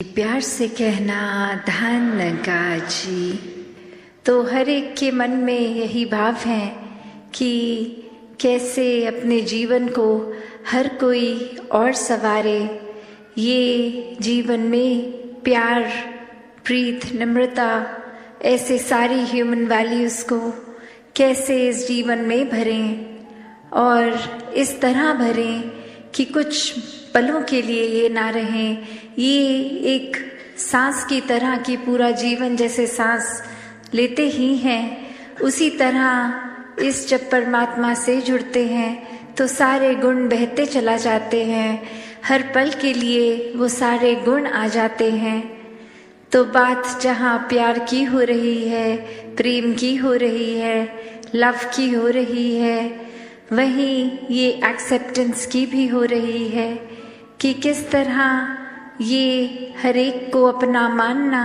प्यार से कहना धन गाजी। तो हर एक के मन में यही भाव है कि कैसे अपने जीवन को हर कोई और संवारे, ये जीवन में प्यार, प्रीत, नम्रता, ऐसे सारी ह्यूमन वैल्यूज़ को कैसे इस जीवन में भरें और इस तरह भरें कि कुछ पलों के लिए ये ना रहें, ये एक सांस की तरह कि पूरा जीवन जैसे सांस लेते ही हैं, उसी तरह इस जब परमात्मा से जुड़ते हैं तो सारे गुण बहते चला जाते हैं, हर पल के लिए वो सारे गुण आ जाते हैं। तो बात जहाँ प्यार की हो रही है, प्रेम की हो रही है, लव की हो रही है, वहीं ये एक्सेप्टेंस की भी हो रही है कि किस तरह ये हर एक को अपना मानना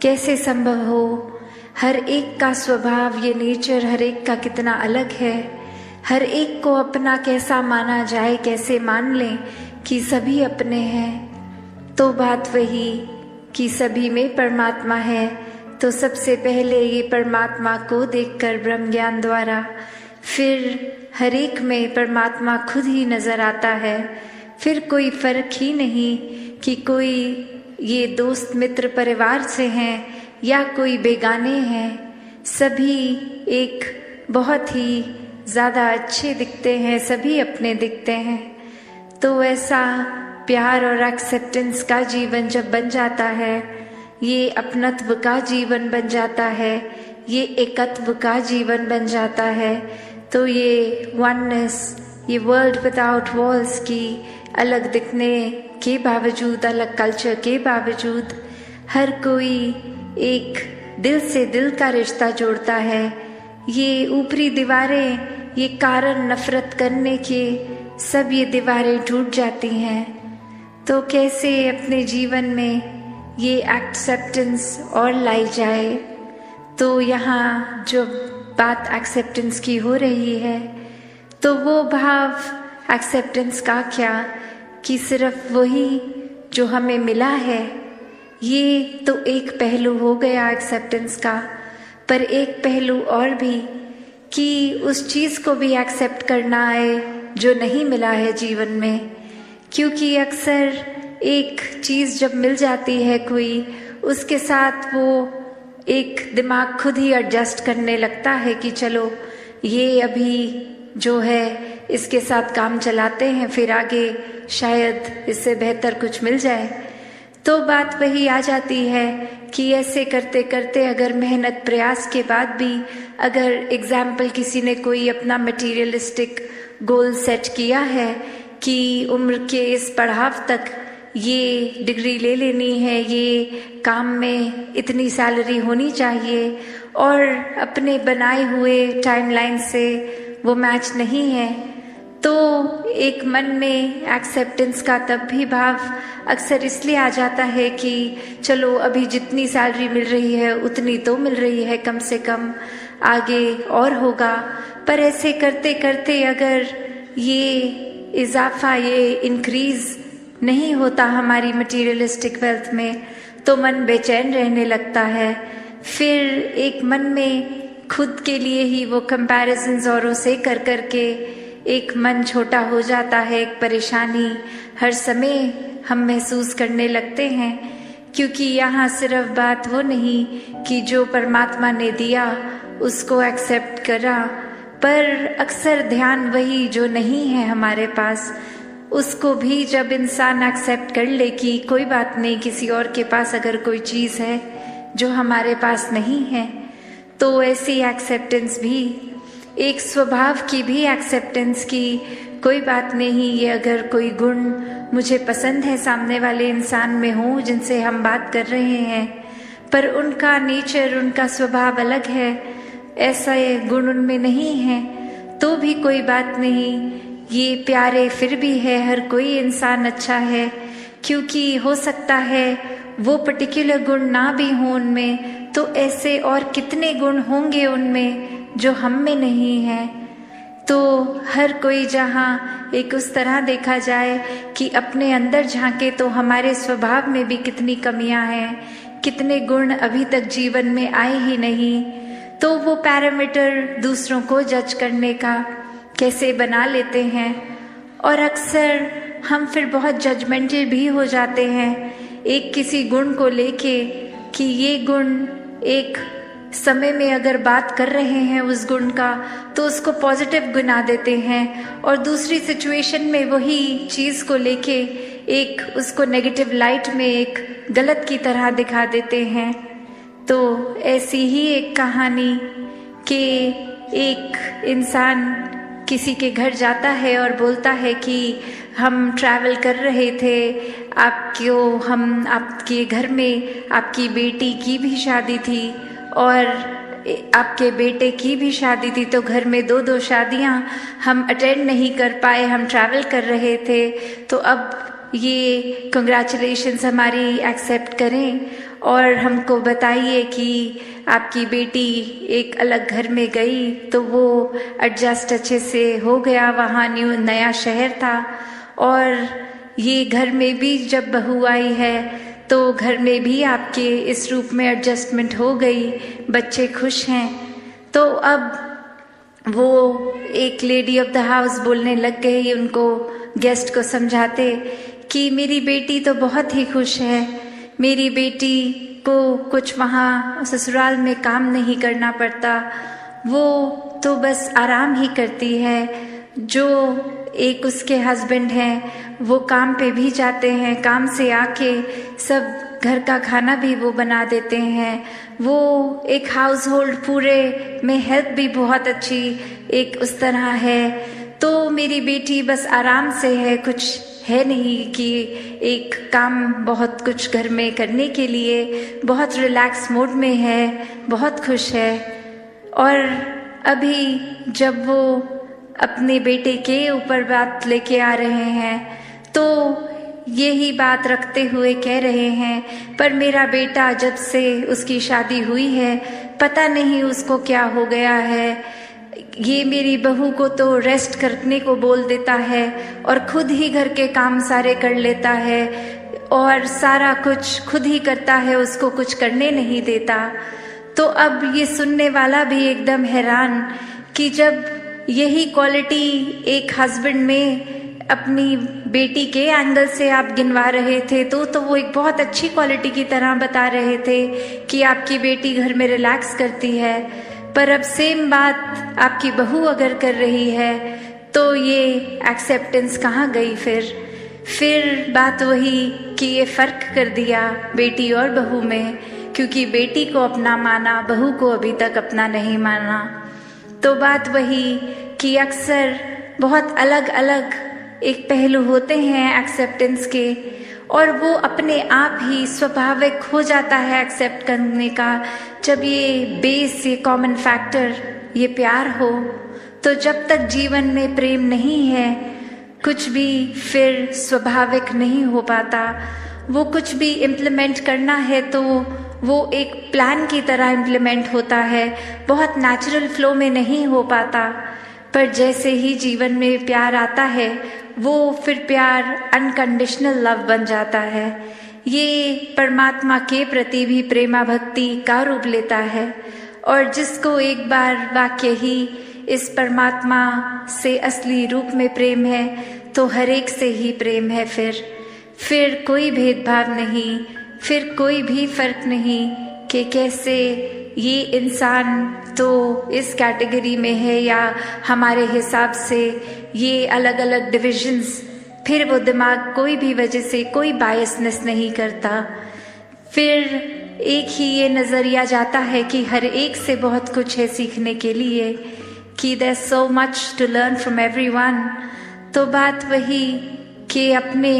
कैसे संभव हो। हर एक का स्वभाव, ये नेचर हर एक का कितना अलग है, हर एक को अपना कैसा माना जाए, कैसे मान लें कि सभी अपने हैं। तो बात वही कि सभी में परमात्मा है, तो सबसे पहले ये परमात्मा को देखकर ब्रह्म ज्ञान द्वारा फिर हर एक में परमात्मा खुद ही नज़र आता है। फिर कोई फ़र्क ही नहीं कि कोई ये दोस्त मित्र परिवार से हैं या कोई बेगाने हैं, सभी एक बहुत ही ज़्यादा अच्छे दिखते हैं, सभी अपने दिखते हैं। तो ऐसा प्यार और एक्सेप्टेंस का जीवन जब बन जाता है, ये अपनत्व का जीवन बन जाता है, ये एकत्व का जीवन बन जाता है, तो ये वननेस, ये वर्ल्ड विदाउट वॉल्स की अलग दिखने के बावजूद, अलग कल्चर के बावजूद, हर कोई एक दिल से दिल का रिश्ता जोड़ता है। ये ऊपरी दीवारें, ये कारण नफरत करने के, सब ये दीवारें टूट जाती हैं। तो कैसे अपने जीवन में ये एक्सेप्टेंस और लाई जाए। तो यहाँ जो बात एक्सेप्टेंस की हो रही है, तो वो भाव एक्सेप्टेंस का क्या कि सिर्फ वही जो हमें मिला है, ये तो एक पहलू हो गया एक्सेप्टेंस का, पर एक पहलू और भी कि उस चीज़ को भी एक्सेप्ट करना है जो नहीं मिला है जीवन में। क्योंकि अक्सर एक चीज़ जब मिल जाती है कोई, उसके साथ वो एक दिमाग खुद ही एडजस्ट करने लगता है कि चलो ये अभी जो है इसके साथ काम चलाते हैं, फिर आगे शायद इससे बेहतर कुछ मिल जाए। तो बात वही आ जाती है कि ऐसे करते करते अगर मेहनत प्रयास के बाद भी, अगर एग्जाम्पल किसी ने कोई अपना मटेरियलिस्टिक गोल सेट किया है कि उम्र के इस पड़ाव तक ये डिग्री ले लेनी है, ये काम में इतनी सैलरी होनी चाहिए, और अपने बनाए हुए टाइमलाइन से वो मैच नहीं है, तो एक मन में एक्सेप्टेंस का तब भी भाव अक्सर इसलिए आ जाता है कि चलो अभी जितनी सैलरी मिल रही है उतनी तो मिल रही है, कम से कम आगे और होगा। पर ऐसे करते करते अगर ये इजाफा, ये इंक्रीज नहीं होता हमारी मटेरियलिस्टिक वेल्थ में, तो मन बेचैन रहने लगता है। फिर एक मन में खुद के लिए ही वो कंपैरिजन्स औरों से कर कर के एक मन छोटा हो जाता है, एक परेशानी हर समय हम महसूस करने लगते हैं। क्योंकि यहाँ सिर्फ बात वो नहीं कि जो परमात्मा ने दिया उसको एक्सेप्ट करा, पर अक्सर ध्यान वही जो नहीं है हमारे पास, उसको भी जब इंसान एक्सेप्ट कर ले कि कोई बात नहीं, किसी और के पास अगर कोई चीज़ है जो हमारे पास नहीं है, तो ऐसी एक्सेप्टेंस भी, एक स्वभाव की भी एक्सेप्टेंस की कोई बात नहीं, ये अगर कोई गुण मुझे पसंद है सामने वाले इंसान में हो जिनसे हम बात कर रहे हैं, पर उनका नेचर, उनका स्वभाव अलग है, ऐसा गुण उनमें नहीं है, तो भी कोई बात नहीं, ये प्यारे फिर भी है, हर कोई इंसान अच्छा है। क्योंकि हो सकता है वो पर्टिकुलर गुण ना भी हो उनमें, तो ऐसे और कितने गुण होंगे उनमें जो हम में नहीं है। तो हर कोई जहाँ एक उस तरह देखा जाए कि अपने अंदर झांके तो हमारे स्वभाव में भी कितनी कमियां हैं, कितने गुण अभी तक जीवन में आए ही नहीं, तो वो पैरामीटर दूसरों को जज करने का कैसे बना लेते हैं। और अक्सर हम फिर बहुत जजमेंटल भी हो जाते हैं एक किसी गुण को लेके कि ये गुण एक समय में अगर बात कर रहे हैं उस गुण का तो उसको पॉजिटिव गिना देते हैं, और दूसरी सिचुएशन में वही चीज़ को लेके एक उसको नेगेटिव लाइट में एक गलत की तरह दिखा देते हैं। तो ऐसी ही एक कहानी कि एक इंसान किसी के घर जाता है और बोलता है कि हम ट्रैवल कर रहे थे, आपके घर में आपकी बेटी की भी शादी थी और आपके बेटे की भी शादी थी, तो घर में 2-2 शादियां हम अटेंड नहीं कर पाए, हम ट्रैवल कर रहे थे, तो अब ये कंग्रेचुलेशंस हमारी एक्सेप्ट करें और हमको बताइए कि आपकी बेटी एक अलग घर में गई तो वो एडजस्ट अच्छे से हो गया, वहाँ नया शहर था, और ये घर में भी जब बहू आई है तो घर में भी आपके इस रूप में एडजस्टमेंट हो गई, बच्चे खुश हैं। तो अब वो एक लेडी ऑफ द हाउस बोलने लग गई उनको, गेस्ट को समझाते कि मेरी बेटी तो बहुत ही खुश है, मेरी बेटी को कुछ वहाँ ससुराल में काम नहीं करना पड़ता, वो तो बस आराम ही करती है। जो एक उसके हस्बैंड हैं वो काम पे भी जाते हैं, काम से आके सब घर का खाना भी वो बना देते हैं, वो एक हाउस होल्ड पूरे में हेल्प भी बहुत अच्छी एक उस तरह है। तो मेरी बेटी बस आराम से है, कुछ है नहीं कि एक काम बहुत कुछ घर में करने के लिए, बहुत रिलैक्स मोड में है, बहुत खुश है। और अभी जब वो अपने बेटे के ऊपर बात लेके आ रहे हैं तो यही बात रखते हुए कह रहे हैं, पर मेरा बेटा जब से उसकी शादी हुई है पता नहीं उसको क्या हो गया है, ये मेरी बहू को तो रेस्ट करने को बोल देता है और खुद ही घर के काम सारे कर लेता है और सारा कुछ खुद ही करता है, उसको कुछ करने नहीं देता। तो अब ये सुनने वाला भी एकदम हैरान कि जब यही क्वालिटी एक हस्बैंड में अपनी बेटी के एंगल से आप गिनवा रहे थे तो वो एक बहुत अच्छी क्वालिटी की तरह बता रहे थे कि आपकी बेटी घर में रिलैक्स करती है, पर अब सेम बात आपकी बहू अगर कर रही है तो ये एक्सेप्टेंस कहाँ गई? फिर बात वही कि ये फ़र्क कर दिया बेटी और बहू में, क्योंकि बेटी को अपना माना, बहू को अभी तक अपना नहीं माना। तो बात वही कि अक्सर बहुत अलग अलग एक पहलू होते हैं एक्सेप्टेंस के, और वो अपने आप ही स्वाभाविक हो जाता है एक्सेप्ट करने का जब ये बेस, ये कॉमन फैक्टर, ये प्यार हो। तो जब तक जीवन में प्रेम नहीं है कुछ भी फिर स्वाभाविक नहीं हो पाता। वो कुछ भी इम्प्लीमेंट करना है तो वो एक प्लान की तरह इम्प्लीमेंट होता है, बहुत नेचुरल फ्लो में नहीं हो पाता। पर जैसे ही जीवन में प्यार आता है वो फिर प्यार अनकंडीशनल लव बन जाता है। ये परमात्मा के प्रति भी प्रेमा भक्ति का रूप लेता है, और जिसको एक बार वाक्य ही इस परमात्मा से असली रूप में प्रेम है तो हर एक से ही प्रेम है। फिर कोई भेदभाव नहीं, फिर कोई भी फर्क नहीं कि कैसे ये इंसान तो इस कैटेगरी में है या हमारे हिसाब से ये अलग अलग डिविजन्स, फिर वो दिमाग कोई भी वजह से कोई बायसनेस नहीं करता। फिर एक ही ये नज़रिया जाता है कि हर एक से बहुत कुछ है सीखने के लिए, कि there is so much to learn from everyone. तो बात वही कि अपने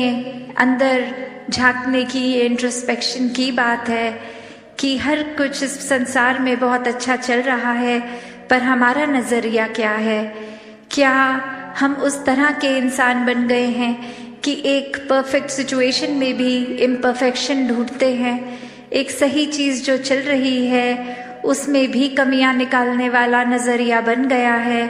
अंदर झांकने की, ये इंट्रोस्पेक्शन की बात है कि हर कुछ इस संसार में बहुत अच्छा चल रहा है, पर हमारा नज़रिया क्या है? क्या हम उस तरह के इंसान बन गए हैं कि एक परफेक्ट सिचुएशन में भी इम्परफेक्शन ढूंढते हैं, एक सही चीज़ जो चल रही है उसमें भी कमियां निकालने वाला नज़रिया बन गया है,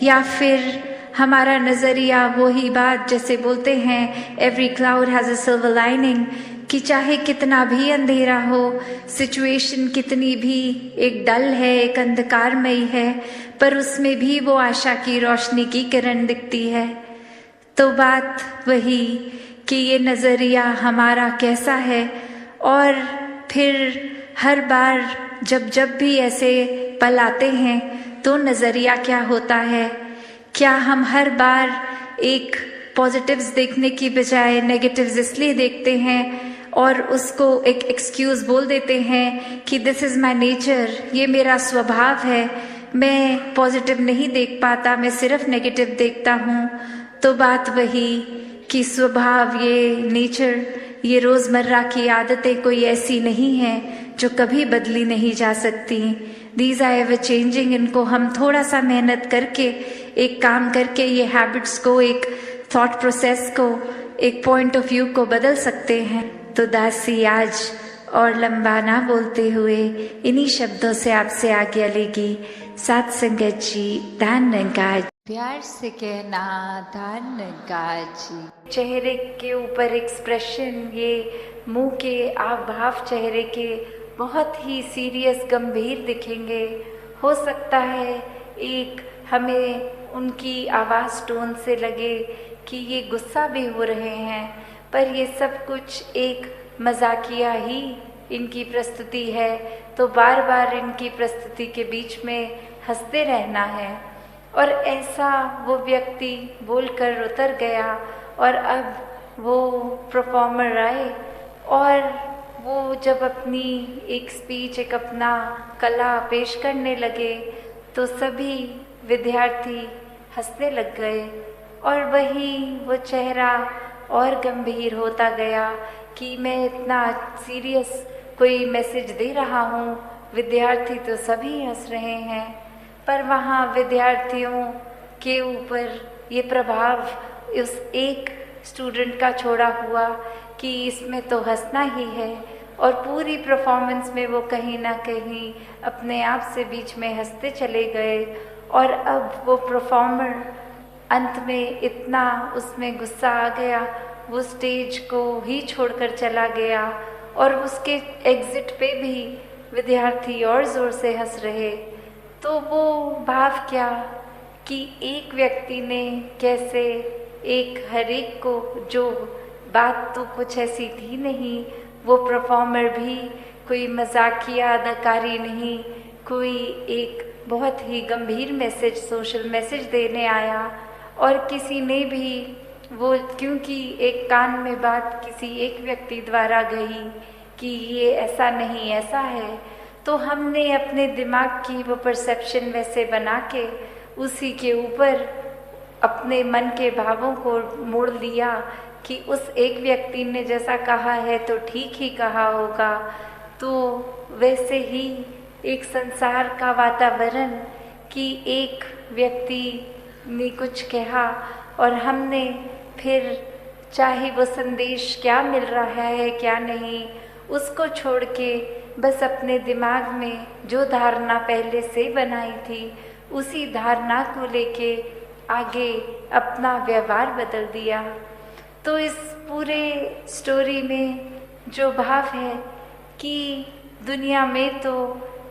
या फिर हमारा नज़रिया वही बात जैसे बोलते हैं every cloud has a silver lining, कि चाहे कितना भी अंधेरा हो, सिचुएशन कितनी भी एक डल है, एक अंधकारमयी है, पर उसमें भी वो आशा की रोशनी की किरण दिखती है। तो बात वही कि ये नज़रिया हमारा कैसा है, और फिर हर बार जब भी ऐसे पल आते हैं तो नज़रिया क्या होता है। क्या हम हर बार एक पॉजिटिव्स देखने की बजाय नेगेटिव्स इसलिए देखते हैं और उसको एक एक्सक्यूज़ बोल देते हैं कि दिस इज़ माय नेचर, ये मेरा स्वभाव है, मैं पॉजिटिव नहीं देख पाता, मैं सिर्फ नेगेटिव देखता हूँ। तो बात वही कि स्वभाव, ये नेचर, ये रोज़मर्रा की आदतें कोई ऐसी नहीं हैं जो कभी बदली नहीं जा सकती। These are ever changing. इनको हम थोड़ा सा मेहनत करके, एक काम करके, ये हैबिट्स को, एक थॉट प्रोसेस को, एक पॉइंट ऑफ व्यू को बदल सकते हैं। तो दासी आज और लंबा ना बोलते हुए इन्हीं शब्दों से आपसे आज्ञा लेगी। साथ संगत जी, धन्यवाद। प्यार से कहना धन्यवाद जी। चेहरे के ऊपर एक्सप्रेशन, ये मुंह के हाव भाव चेहरे के बहुत ही सीरियस, गंभीर दिखेंगे। हो सकता है एक हमें उनकी आवाज़ टोन से लगे कि ये गुस्सा भी हो रहे हैं, पर ये सब कुछ एक मजाकिया ही इनकी प्रस्तुति है। तो बार बार इनकी प्रस्तुति के बीच में हंसते रहना है। और ऐसा वो व्यक्ति बोलकर उतर गया, और अब वो परफॉर्मर आए, और वो जब अपनी एक स्पीच, एक अपना कला पेश करने लगे तो सभी विद्यार्थी हंसने लग गए। और वही वो चेहरा और गंभीर होता गया कि मैं इतना सीरियस कोई मैसेज दे रहा हूँ, विद्यार्थी तो सभी हंस रहे हैं, पर वहाँ विद्यार्थियों के ऊपर ये प्रभाव उस एक स्टूडेंट का छोड़ा हुआ कि इसमें तो हंसना ही है। और पूरी परफॉर्मेंस में वो कहीं ना कहीं अपने आप से बीच में हंसते चले गए। और अब वो परफॉर्मर अंत में इतना उसमें गुस्सा आ गया, वो स्टेज को ही छोड़कर चला गया, और उसके एग्ज़िट पे भी विद्यार्थी और ज़ोर से हंस रहे। तो वो भाव क्या कि एक व्यक्ति ने कैसे एक हर एक को, जो बात तो कुछ ऐसी थी नहीं, वो परफॉर्मर भी कोई मजाकिया अदाकारी नहीं, कोई एक बहुत ही गंभीर मैसेज, सोशल मैसेज देने आया। और किसी ने भी वो, क्योंकि एक कान में बात किसी एक व्यक्ति द्वारा गई कि ये ऐसा नहीं ऐसा है, तो हमने अपने दिमाग की वो परसेप्शन वैसे बना के उसी के ऊपर अपने मन के भावों को मोड़ लिया कि उस एक व्यक्ति ने जैसा कहा है तो ठीक ही कहा होगा। तो वैसे ही एक संसार का वातावरण कि एक व्यक्ति ने कुछ कहा और हमने फिर, चाहे वो संदेश क्या मिल रहा है क्या नहीं, उसको छोड़ के बस अपने दिमाग में जो धारणा पहले से बनाई थी उसी धारणा को लेके आगे अपना व्यवहार बदल दिया। तो इस पूरे स्टोरी में जो भाव है कि दुनिया में तो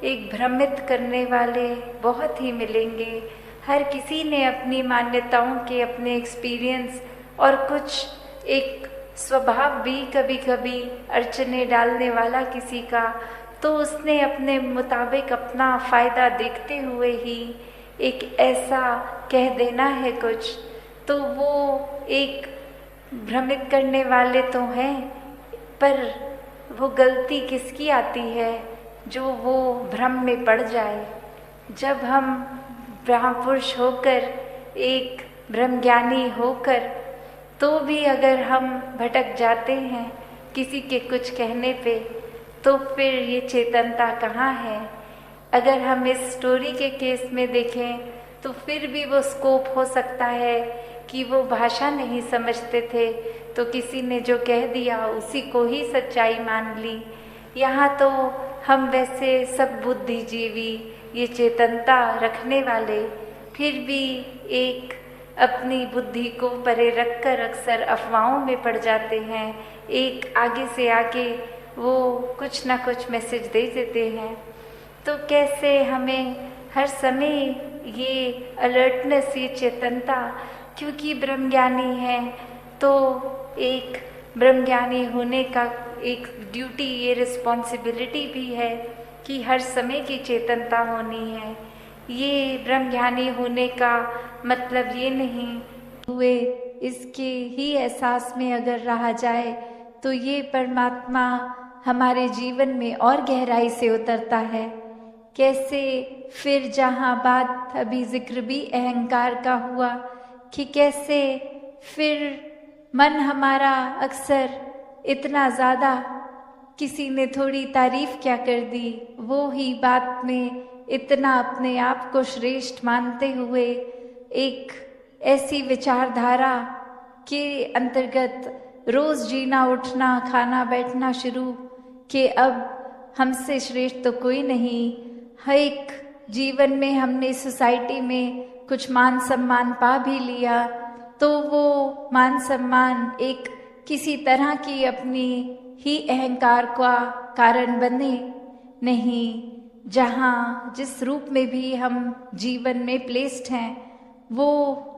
एक भ्रमित करने वाले बहुत ही मिलेंगे, हर किसी ने अपनी मान्यताओं के, अपने एक्सपीरियंस और कुछ एक स्वभाव भी कभी कभी अड़चने डालने वाला किसी का, तो उसने अपने मुताबिक अपना फ़ायदा देखते हुए ही एक ऐसा कह देना है कुछ, तो वो एक भ्रमित करने वाले तो हैं, पर वो गलती किसकी आती है जो वो भ्रम में पड़ जाए। जब हम ब्रह्मपुरुष होकर, एक ब्रह्मज्ञानी होकर, तो भी अगर हम भटक जाते हैं किसी के कुछ कहने पे, तो फिर ये चेतनता कहाँ है। अगर हम इस स्टोरी के केस में देखें तो फिर भी वो स्कोप हो सकता है कि वो भाषा नहीं समझते थे तो किसी ने जो कह दिया उसी को ही सच्चाई मान ली। यहाँ तो हम वैसे सब बुद्धिजीवी, ये चेतनता रखने वाले फिर भी एक अपनी बुद्धि को परे रखकर अक्सर अफवाहों में पड़ जाते हैं। एक आगे से आगे वो कुछ ना कुछ मैसेज दे देते हैं। तो कैसे हमें हर समय ये अलर्टनेस, ये चेतनता, क्योंकि ब्रह्मज्ञानी है तो एक ब्रह्मज्ञानी होने का एक ड्यूटी, ये रिस्पॉन्सिबिलिटी भी है कि हर समय की चेतनता होनी है। ये ब्रह्मज्ञानी होने का मतलब ये नहीं हुए इसके ही एहसास में अगर रहा जाए तो ये परमात्मा हमारे जीवन में और गहराई से उतरता है। कैसे फिर जहाँ बात अभी जिक्र भी अहंकार का हुआ कि कैसे फिर मन हमारा अक्सर इतना ज़्यादा, किसी ने थोड़ी तारीफ क्या कर दी, वो ही बात में इतना अपने आप को श्रेष्ठ मानते हुए एक ऐसी विचारधारा के अंतर्गत रोज जीना, उठना, खाना, बैठना शुरू कि अब हमसे श्रेष्ठ तो कोई नहीं। हर एक जीवन में हमने सोसाइटी में कुछ मान सम्मान पा भी लिया तो वो मान सम्मान एक किसी तरह की अपनी ही अहंकार का कारण बने नहीं। जहाँ जिस रूप में भी हम जीवन में प्लेस्ड हैं वो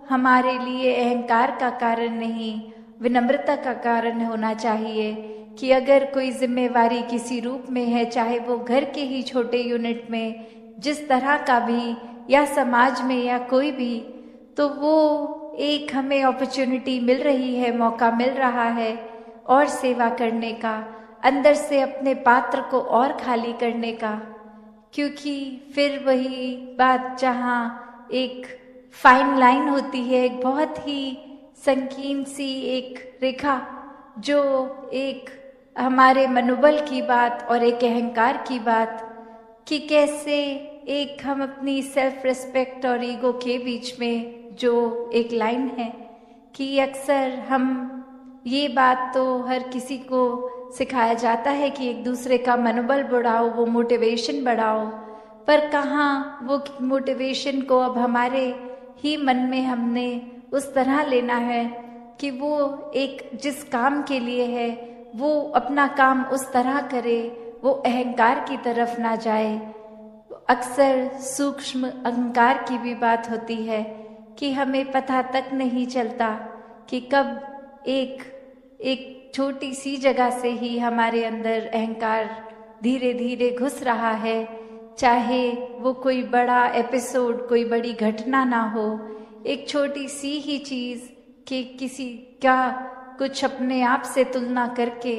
हमारे लिए अहंकार का कारण नहीं, विनम्रता का कारण होना चाहिए कि अगर कोई जिम्मेवारी किसी रूप में है, चाहे वो घर के ही छोटे यूनिट में जिस तरह का भी, या समाज में या कोई भी, तो वो एक हमें अपॉर्चुनिटी मिल रही है, मौका मिल रहा है और सेवा करने का, अंदर से अपने पात्र को और खाली करने का। क्योंकि फिर वही बात जहाँ एक फाइन लाइन होती है, एक बहुत ही संकीर्ण सी एक रेखा, जो एक हमारे मनोबल की बात और एक अहंकार की बात, कि कैसे एक हम अपनी सेल्फ रिस्पेक्ट और ईगो के बीच में जो एक लाइन है कि अक्सर हम ये बात तो हर किसी को सिखाया जाता है कि एक दूसरे का मनोबल बढ़ाओ, वो मोटिवेशन बढ़ाओ, पर कहाँ वो मोटिवेशन को अब हमारे ही मन में हमने उस तरह लेना है कि वो एक जिस काम के लिए है वो अपना काम उस तरह करे, वो अहंकार की तरफ ना जाए। अक्सर सूक्ष्म अहंकार की भी बात होती है कि हमें पता तक नहीं चलता कि कब एक छोटी सी जगह से ही हमारे अंदर अहंकार धीरे धीरे घुस रहा है। चाहे वो कोई बड़ा एपिसोड, कोई बड़ी घटना ना हो, एक छोटी सी ही चीज़ कि किसी का कुछ अपने आप से तुलना करके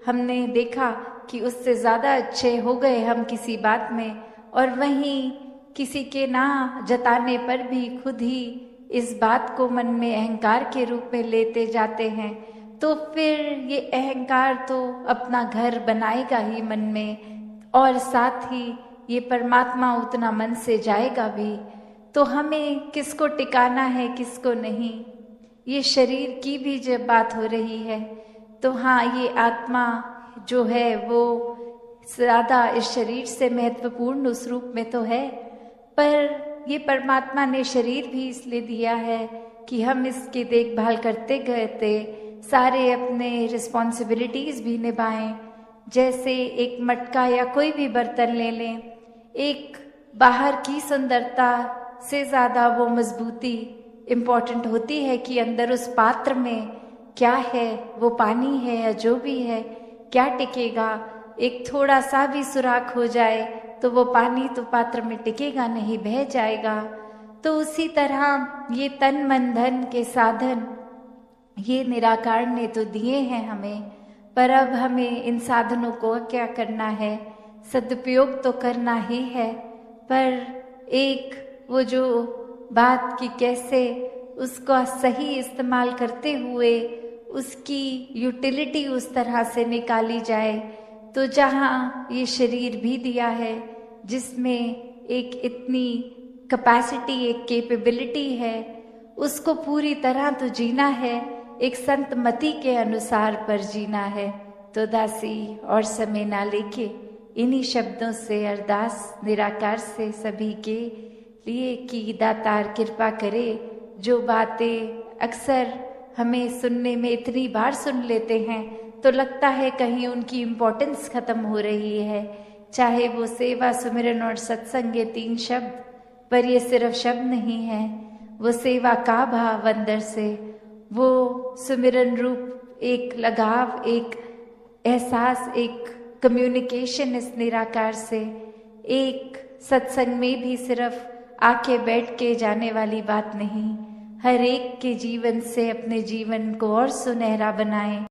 हमने देखा कि उससे ज़्यादा अच्छे हो गए हम किसी बात में, और वहीं किसी के ना जताने पर भी खुद ही इस बात को मन में अहंकार के रूप में लेते जाते हैं, तो फिर ये अहंकार तो अपना घर बनाएगा ही मन में, और साथ ही ये परमात्मा उतना मन से जाएगा भी। तो हमें किसको टिकाना है, किसको नहीं, ये शरीर की भी जब बात हो रही है तो हाँ, ये आत्मा जो है वो ज़्यादा इस शरीर से महत्वपूर्ण उस रूप में तो है, पर ये परमात्मा ने शरीर भी इसलिए दिया है कि हम इसकी देखभाल करते करते सारे अपने रिस्पॉन्सिबिलिटीज़ भी निभाएं। जैसे एक मटका या कोई भी बर्तन ले लें, एक बाहर की सुंदरता से ज़्यादा वो मजबूती इम्पॉर्टेंट होती है कि अंदर उस पात्र में क्या है, वो पानी है या जो भी है, क्या टिकेगा। एक थोड़ा सा भी सुराख हो जाए तो वो पानी तो पात्र में टिकेगा नहीं, बह जाएगा। तो उसी तरह ये तन मन धन के साधन ये निराकार ने तो दिए हैं हमें, पर अब हमें इन साधनों को क्या करना है, सदुपयोग तो करना ही है, पर एक वो जो बात कि कैसे उसका सही इस्तेमाल करते हुए उसकी यूटिलिटी उस तरह से निकाली जाए। तो जहाँ ये शरीर भी दिया है जिसमें एक इतनी कैपेसिटी, एक कैपेबिलिटी है, उसको पूरी तरह तो जीना है, एक संत मति के अनुसार पर जीना है। तो दासी और समय ना लेके इन्हीं शब्दों से अरदास निराकार से सभी के लिए कि दातार कृपा करे। जो बातें अक्सर हमें सुनने में इतनी बार सुन लेते हैं तो लगता है कहीं उनकी इम्पोर्टेंस खत्म हो रही है। चाहे वो सेवा, सुमिरन और सत्संग, ये 3 शब्द, पर ये सिर्फ शब्द नहीं है। वो सेवा का भाव अंदर से, वो सुमिरन रूप एक लगाव, एक एहसास, एक कम्युनिकेशन इस निराकार से, एक सत्संग में भी सिर्फ आके बैठ के जाने वाली बात नहीं, हर एक के जीवन से अपने जीवन को और सुनहरा बनाएं।